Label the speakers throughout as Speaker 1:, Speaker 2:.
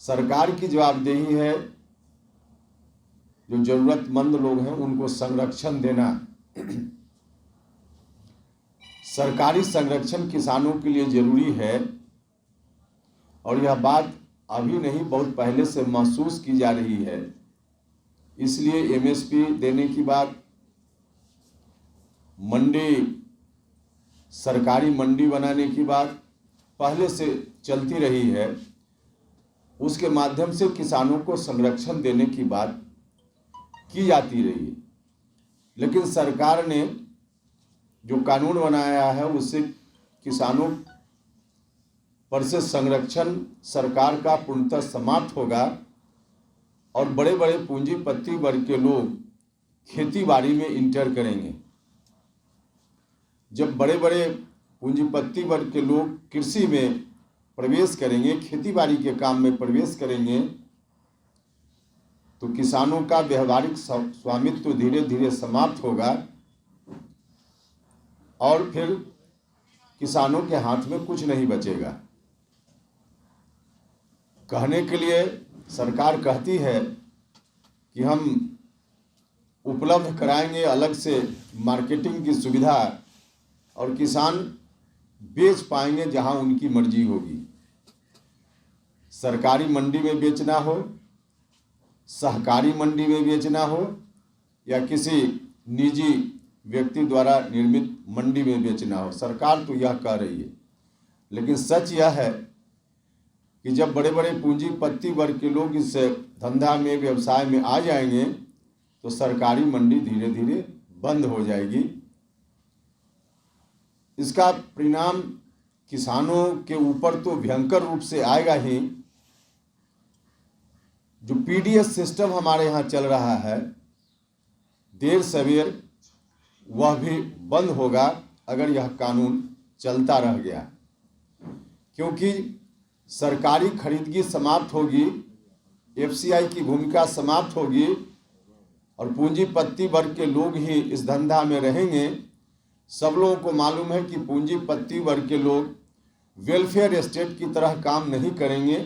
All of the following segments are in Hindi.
Speaker 1: सरकार की जवाबदेही है जो जरूरतमंद लोग हैं उनको संरक्षण देना। सरकारी संरक्षण किसानों के लिए जरूरी है और यह बात अभी नहीं बहुत पहले से महसूस की जा रही है। इसलिए एमएसपी देने की बात, मंडी, सरकारी मंडी बनाने की बात पहले से चलती रही है। उसके माध्यम से किसानों को संरक्षण देने की बात की जाती रही है, लेकिन सरकार ने जो कानून बनाया है उससे किसानों पर से संरक्षण सरकार का पूर्णतः समाप्त होगा और बड़े बड़े पूंजीपति वर्ग के लोग खेती बाड़ी में इंटर करेंगे। जब बड़े बड़े पूंजीपति वर्ग के लोग कृषि में प्रवेश करेंगे, खेती बाड़ी के काम में प्रवेश करेंगे, तो किसानों का व्यवहारिक स्वामित्व धीरे धीरे समाप्त होगा और फिर किसानों के हाथ में कुछ नहीं बचेगा। कहने के लिए सरकार कहती है कि हम उपलब्ध कराएंगे अलग से मार्केटिंग की सुविधा और किसान बेच पाएंगे जहां उनकी मर्जी होगी। सरकारी मंडी में बेचना हो, सहकारी मंडी में बेचना हो या किसी निजी व्यक्ति द्वारा निर्मित मंडी में बेचना हो, सरकार तो यह कह रही है। लेकिन सच यह है कि जब बड़े बड़े पूंजीपति वर्ग के लोग इस धंधा में, व्यवसाय में आ जाएंगे तो सरकारी मंडी धीरे धीरे बंद हो जाएगी। इसका परिणाम किसानों के ऊपर तो भयंकर रूप से आएगा ही। जो पीडीएस सिस्टम हमारे यहाँ चल रहा है, देर सवेर वह भी बंद होगा अगर यह कानून चलता रह गया, क्योंकि सरकारी खरीदगी समाप्त होगी, एफसीआई की भूमिका समाप्त होगी और पूंजीपति वर्ग के लोग ही इस धंधा में रहेंगे। सब लोगों को मालूम है कि पूंजीपति वर्ग के लोग वेलफेयर स्टेट की तरह काम नहीं करेंगे।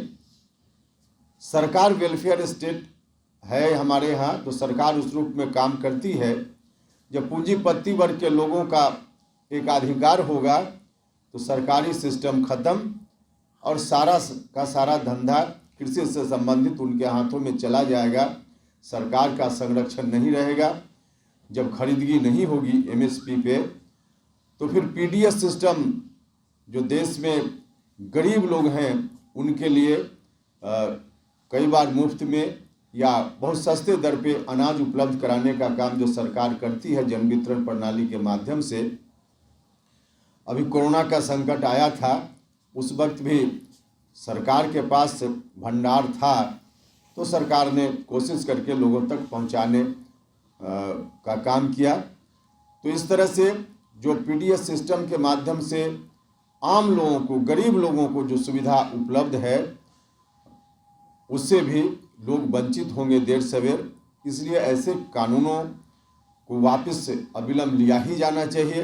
Speaker 1: सरकार वेलफेयर स्टेट है हमारे यहाँ, तो सरकार उस रूप में काम करती है। जब पूंजीपति वर्ग के लोगों का एकाधिकार होगा तो सरकारी सिस्टम खत्म और सारा का सारा धंधा कृषि से संबंधित उनके हाथों में चला जाएगा। सरकार का संरक्षण नहीं रहेगा। जब खरीदगी नहीं होगी एमएसपी पे तो फिर पीडीएस सिस्टम, जो देश में गरीब लोग हैं उनके लिए कई बार मुफ्त में या बहुत सस्ते दर पे अनाज उपलब्ध कराने का काम जो सरकार करती है जन वितरण प्रणाली के माध्यम से। अभी कोरोना का संकट आया था, उस वक्त भी सरकार के पास भंडार था तो सरकार ने कोशिश करके लोगों तक पहुंचाने का काम किया। तो इस तरह से जो पीडीएस सिस्टम के माध्यम से आम लोगों को, गरीब लोगों को जो सुविधा उपलब्ध है उससे भी लोग वंचित होंगे देर सवेर। इसलिए ऐसे कानूनों को वापस अविलंब लिया ही जाना चाहिए।